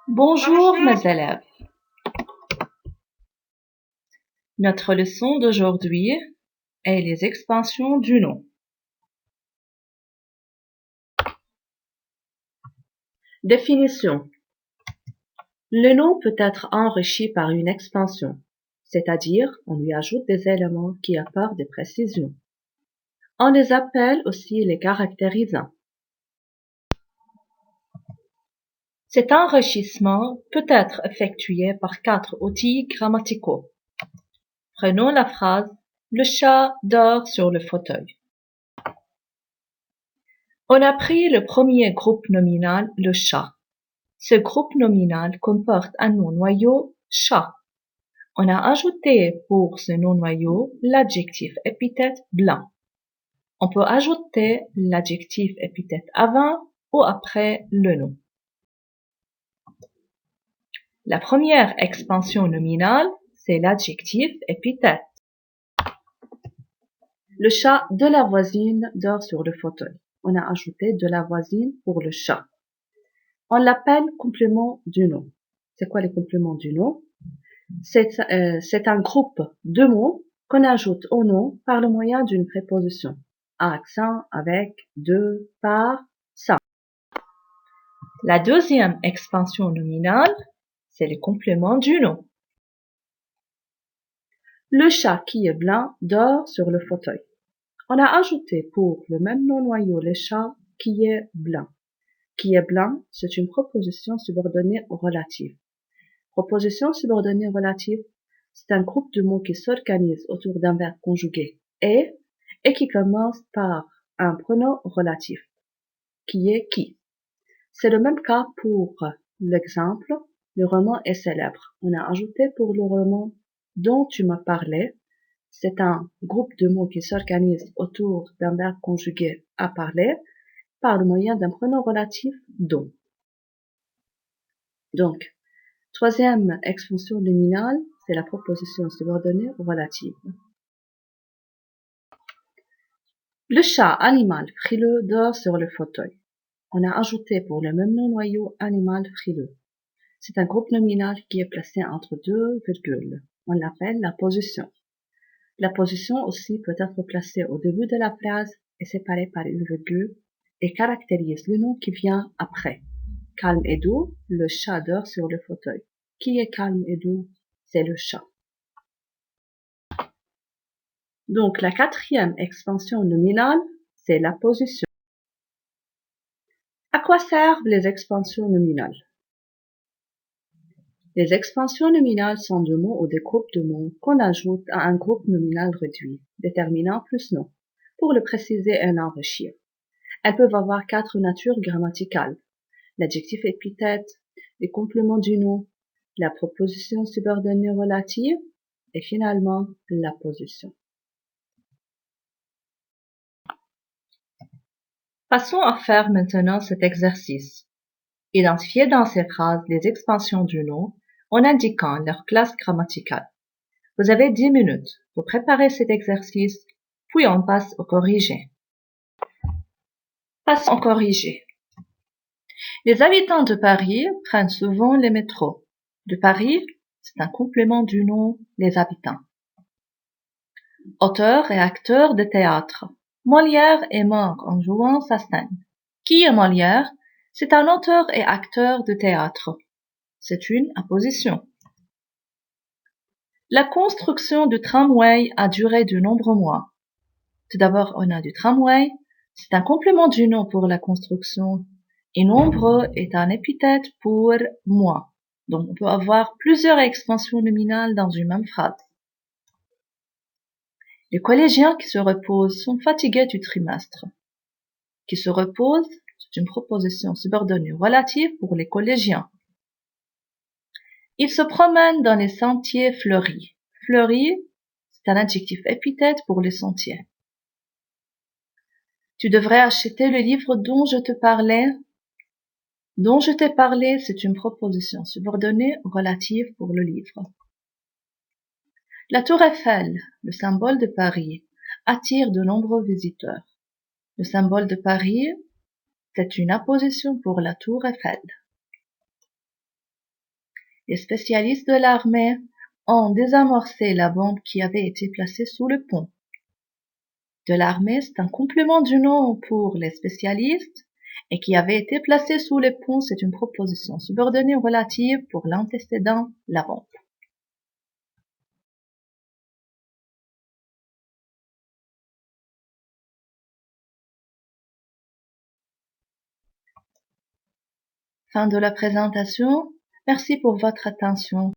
Bonjour mes élèves. Notre leçon d'aujourd'hui est les expansions du nom. Définition. Le nom peut être enrichi par une expansion, c'est-à-dire on lui ajoute des éléments qui apportent des précisions. On les appelle aussi les caractérisants. Cet enrichissement peut être effectué par 4 outils grammaticaux. Prenons la phrase « Le chat dort sur le fauteuil ». On a pris le premier groupe nominal, le chat. Ce groupe nominal comporte un nom noyau « chat ». On a ajouté pour ce nom noyau l'adjectif épithète « blanc ». On peut ajouter l'adjectif épithète avant ou après le nom. La première expansion nominale, c'est l'adjectif épithète. Le chat de la voisine dort sur le fauteuil. On a ajouté de la voisine pour le chat. On l'appelle complément du nom. C'est quoi les compléments du nom? C'est un groupe de mots qu'on ajoute au nom par le moyen d'une préposition. À accent, avec, de, par, sans. La deuxième expansion nominale, c'est le complément du nom. Le chat qui est blanc dort sur le fauteuil. On a ajouté pour le même nom noyau le chat qui est blanc. Qui est blanc, c'est une proposition subordonnée relative. Proposition subordonnée relative, c'est un groupe de mots qui s'organise autour d'un verbe conjugué et qui commence par un pronom relatif, qui est qui. C'est le même cas pour l'exemple, le roman est célèbre. On a ajouté pour le roman dont tu m'as parlé, c'est un groupe de mots qui s'organise autour d'un verbe conjugué à parler par le moyen d'un pronom relatif dont. Donc, troisième expansion nominale, c'est la proposition subordonnée relative. Le chat animal frileux dort sur le fauteuil. On a ajouté pour le même nom noyau animal frileux. C'est un groupe nominal qui est placé entre deux virgules. On l'appelle la position. La position aussi peut être placée au début de la phrase et séparée par une virgule et caractérise le nom qui vient après. Calme et doux, le chat dort sur le fauteuil. Qui est calme et doux? C'est le chat. Donc, la quatrième expansion nominale, c'est la position. À quoi servent les expansions nominales? Les expansions nominales sont des mots ou des groupes de mots qu'on ajoute à un groupe nominal réduit, déterminant plus nom, pour le préciser et l'enrichir. Elles peuvent avoir 4 natures grammaticales: l'adjectif épithète, les compléments du nom, la proposition subordonnée relative et finalement la position. Passons à faire maintenant cet exercice. Identifiez dans ces phrases les expansions du nom en indiquant leur classe grammaticale. Vous avez 10 minutes pour préparer cet exercice, puis on passe au corrigé. Passons au corrigé. Les habitants de Paris prennent souvent les métros. De Paris, c'est un complément du nom les habitants. Auteur et acteur de théâtre. Molière est mort en jouant sa scène. Qui est Molière? C'est un auteur et acteur de théâtre. C'est une apposition. La construction du tramway a duré de nombreux mois. Tout d'abord, on a du tramway. C'est un complément du nom pour la construction. Et nombreux est un épithète pour mois. Donc, on peut avoir plusieurs expansions nominales dans une même phrase. Les collégiens qui se reposent sont fatigués du trimestre. Qui se reposent, c'est une proposition subordonnée relative pour les collégiens. Ils se promènent dans les sentiers fleuris. Fleuris, c'est un adjectif épithète pour les sentiers. Tu devrais acheter le livre dont je te parlais. Dont je t'ai parlé, c'est une proposition subordonnée relative pour le livre. La tour Eiffel, le symbole de Paris, attire de nombreux visiteurs. Le symbole de Paris, c'est une apposition pour la tour Eiffel. Les spécialistes de l'armée ont désamorcé la bombe qui avait été placée sous le pont. De l'armée, c'est un complément du nom pour les spécialistes, et qui avait été placée sous le pont, c'est une proposition subordonnée relative pour l'antécédent, la bombe. Fin de la présentation. Merci pour votre attention.